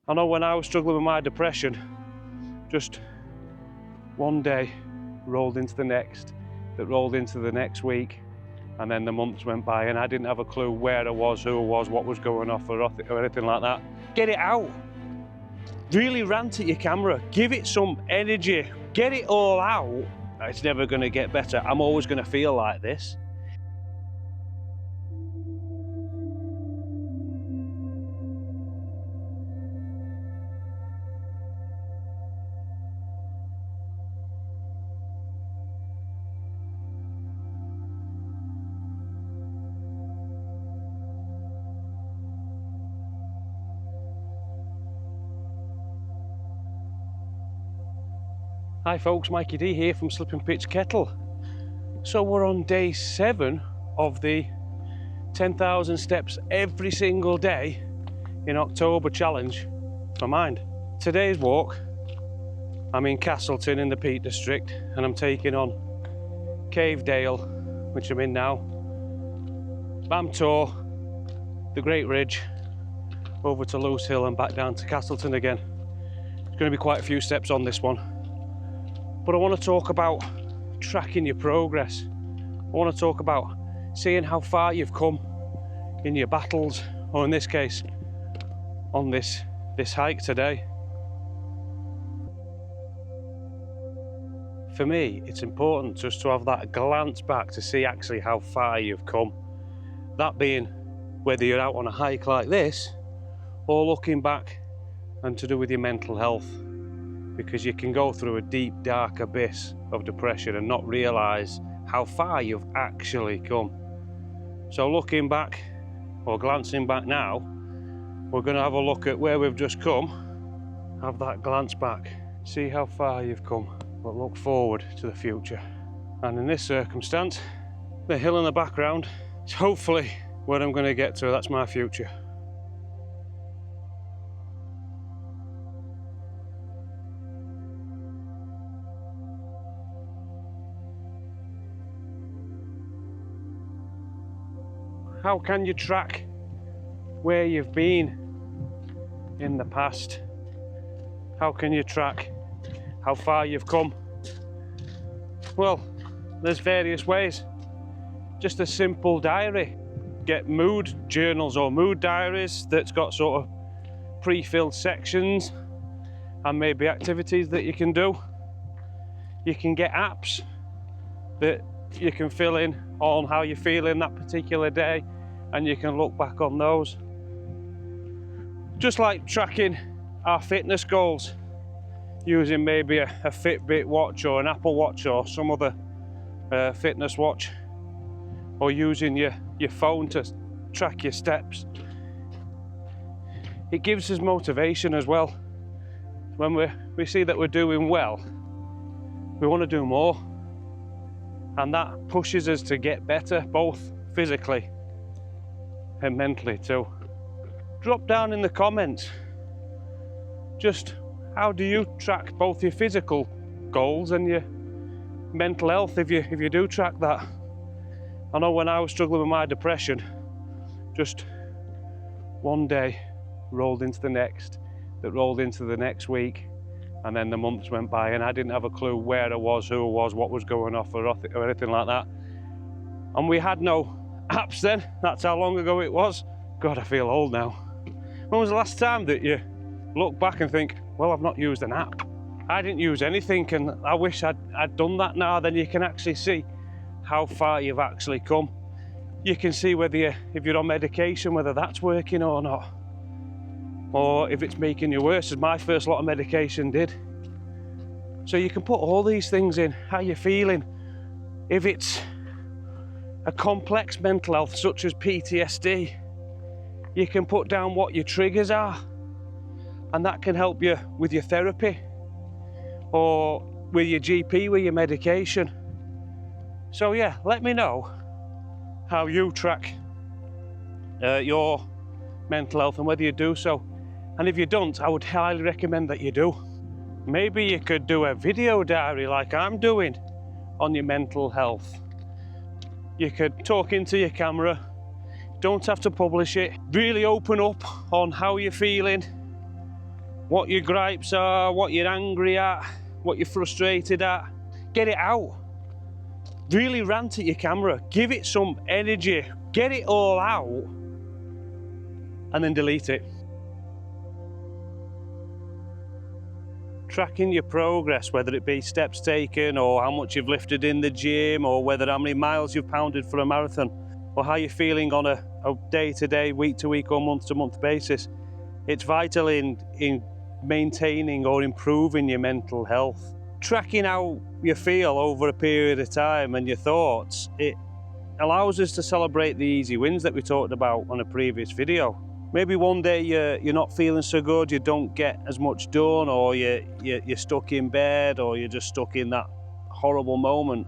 I know when I was struggling with my depression, just one day rolled into the next, that rolled into the next week, and then the months went by and I didn't have a clue where I was, who I was, what was going off or anything like that. Get it out. Really rant at your camera, give it some energy, get it all out. It's never going to get better. I'm always going to feel like this. Hi folks, Mikey D here from Slipping Pitch Kettle. So we're on day 7 of the 10,000 steps every single day in October challenge for Mind. Today's walk, I'm in Castleton in the Peak District and I'm taking on Cavedale, which I'm in now, Bamtor, the Great Ridge, over to Loose Hill and back down to Castleton again. There's going to be quite a few steps on this one. But I want to talk about tracking your progress. I want to talk about seeing how far you've come in your battles, or in this case, on this hike today. For me, it's important just to have that glance back to see actually how far you've come. That being whether you're out on a hike like this, or looking back and to do with your mental health. Because you can go through a deep, dark abyss of depression and not realise how far you've actually come. So looking back, or glancing back now, we're going to have a look at where we've just come, have that glance back, see how far you've come, but look forward to the future. And in this circumstance, the hill in the background is hopefully where I'm going to get to. That's my future. How can you track where you've been in the past? How can you track how far you've come? Well, there's various ways. Just a simple diary. Get mood journals or mood diaries that's got sort of pre-filled sections and maybe activities that you can do. You can get apps that you can fill in on how you're feeling that particular day, and you can look back on those. Just like tracking our fitness goals using maybe a Fitbit watch or an Apple Watch or some other fitness watch, or using your phone to track your steps. It gives us motivation as well. When we see that we're doing well, we want to do more, and that pushes us to get better, both physically and mentally too. Drop down in the comments just how do you track both your physical goals and your mental health, if you do track that. I know when I was struggling with my depression, just one day rolled into the next, that rolled into the next week, and then the months went by and I didn't have a clue where I was, who I was, what was going off or anything like that. And we had no apps then. That's how long ago it was. God, I feel old now. When was the last time that you look back and think, well, I've not used an app? I didn't use anything, and I wish I'd done that now. Then you can actually see how far you've actually come. You can see whether if you're on medication, whether that's working or not, or if it's making you worse, as my first lot of medication did. So you can put all these things in, how you're feeling. If it's a complex mental health such as PTSD, you can put down what your triggers are, and that can help you with your therapy or with your GP, with your medication. So yeah, let me know how you track your mental health and whether you do so. And if you don't, I would highly recommend that you do. Maybe you could do a video diary like I'm doing on your mental health. You could talk into your camera, don't have to publish it. Really open up on how you're feeling what your gripes are, what you're angry at, what you're frustrated at. Get it out. Really rant at your camera, give it some energy, get it all out, and then delete it. Tracking your progress, whether it be steps taken or how much you've lifted in the gym, or whether how many miles you've pounded for a marathon, or how you're feeling on a day-to-day, week-to-week or month-to-month basis. It's vital in maintaining or improving your mental health. Tracking how you feel over a period of time and your thoughts, it allows us to celebrate the easy wins that we talked about on a previous video. Maybe one day you're not feeling so good, you don't get as much done, or you're stuck in bed, or you're just stuck in that horrible moment.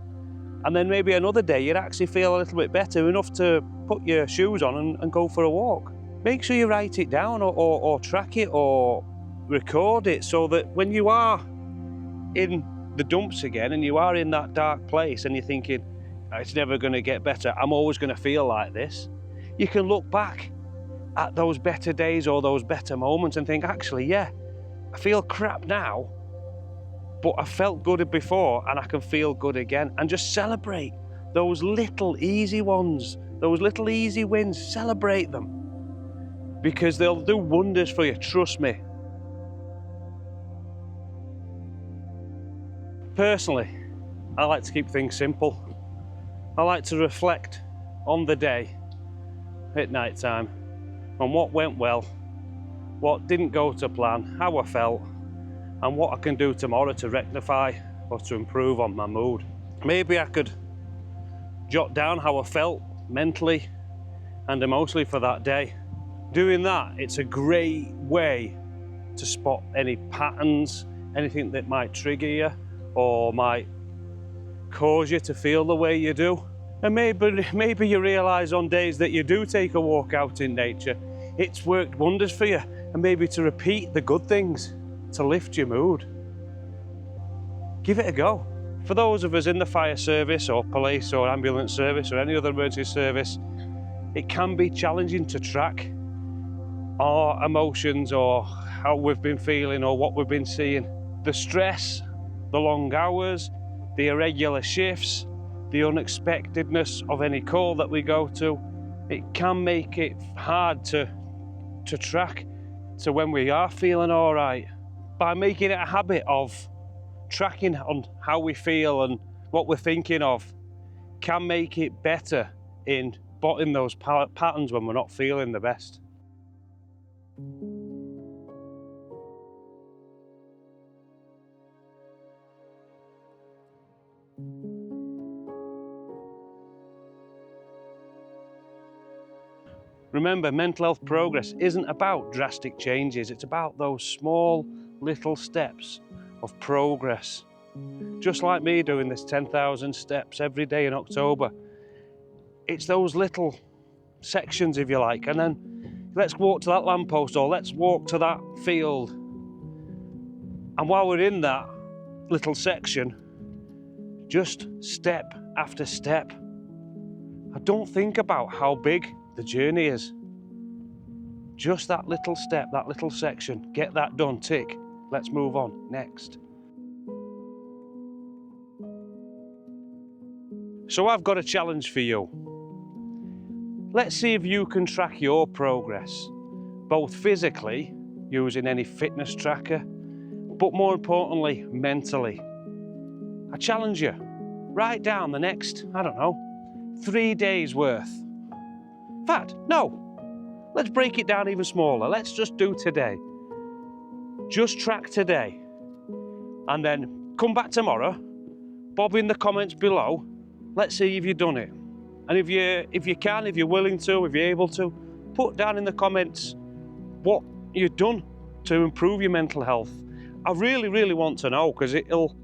And then maybe another day you'd actually feel a little bit better, enough to put your shoes on and go for a walk. Make sure you write it down or track it or record it, so that when you are in the dumps again and you are in that dark place and you're thinking, it's never going to get better, I'm always going to feel like this, you can look back at those better days or those better moments and think, actually, yeah, I feel crap now, but I felt good before and I can feel good again. And just celebrate those little easy ones, those little easy wins. Celebrate them, because they'll do wonders for you, trust me. Personally, I like to keep things simple. I like to reflect on the day at night time, on what went well, what didn't go to plan, how I felt, and what I can do tomorrow to rectify or to improve on my mood. Maybe I could jot down how I felt mentally and emotionally for that day. Doing that, it's a great way to spot any patterns, anything that might trigger you or might cause you to feel the way you do. And maybe you realise on days that you do take a walk out in nature, it's worked wonders for you, and maybe to repeat the good things to lift your mood. Give it a go. For those of us in the fire service or police or ambulance service or any other emergency service, it can be challenging to track our emotions or how we've been feeling or what we've been seeing. The stress, the long hours, the irregular shifts, the unexpectedness of any call that we go to, it can make it hard to track to when we are feeling all right. By making it a habit of tracking on how we feel and what we're thinking of, can make it better in spotting those patterns when we're not feeling the best. Remember, mental health progress isn't about drastic changes, it's about those small little steps of progress. Just like me doing this 10,000 steps every day in October. It's those little sections, if you like, and then let's walk to that lamppost or let's walk to that field. And while we're in that little section, just step after step. I don't think about how big the journey is. Just that little step, that little section, get that done, tick. Let's move on, next. So I've got a challenge for you. Let's see if you can track your progress, both physically, using any fitness tracker, but more importantly, mentally. I challenge you, write down the next, 3 days worth. In fact, no, let's break it down even smaller. Let's just do today. Just track today. And then come back tomorrow, bob in the comments below. Let's see if you've done it. And if you can, if you're willing to, if you're able to, put down in the comments what you've done to improve your mental health. I really, really want to know, because it'll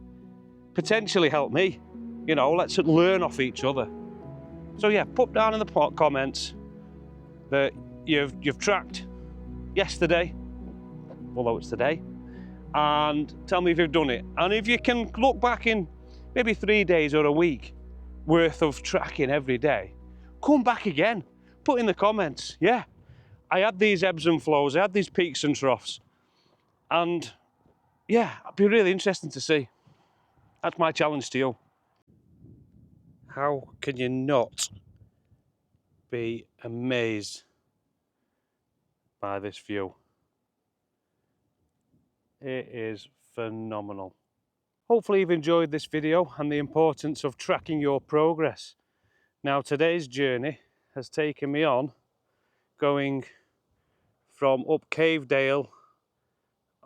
potentially help me. You know, let's learn off each other. So yeah, put down in the comments that you've tracked yesterday, although it's today, and tell me if you've done it. And if you can look back in maybe 3 days or a week worth of tracking every day, come back again, put in the comments, yeah, I had these ebbs and flows, I had these peaks and troughs, And yeah, it'd be really interesting to see. That's my challenge to you. How can you not be amazed by this view? It is phenomenal. Hopefully you've enjoyed this video and the importance of tracking your progress. Now today's journey has taken me on going from up Cavedale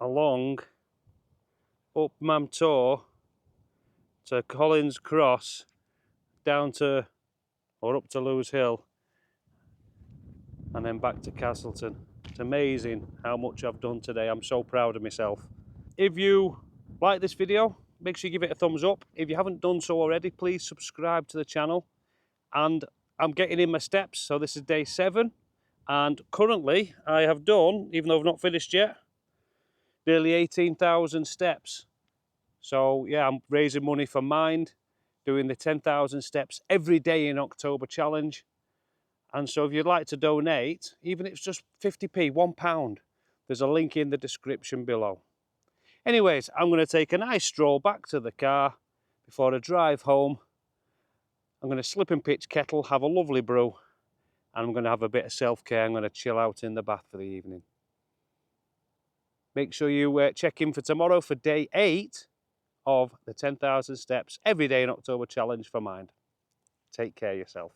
along up Mamtor to Collins Cross down to or up to Lewes Hill and then back to Castleton. It's amazing how much I've done today. I'm so proud of myself. If you like this video, make sure you give it a thumbs up. If you haven't done so already, please subscribe to the channel. And I'm getting in my steps, so this is day 7. And currently I have done, even though I've not finished yet, nearly 18,000 steps. So yeah, I'm raising money for Mind, doing the 10,000 steps every day in October challenge. And so if you'd like to donate, even if it's just 50p, £1, there's a link in the description below. Anyways, I'm going to take a nice stroll back to the car before I drive home. I'm going to slip and pitch kettle, have a lovely brew, and I'm going to have a bit of self-care. I'm going to chill out in the bath for the evening. Make sure you check in for tomorrow for day 8 of the 10,000 steps every day in October challenge for Mind. Take care of yourself.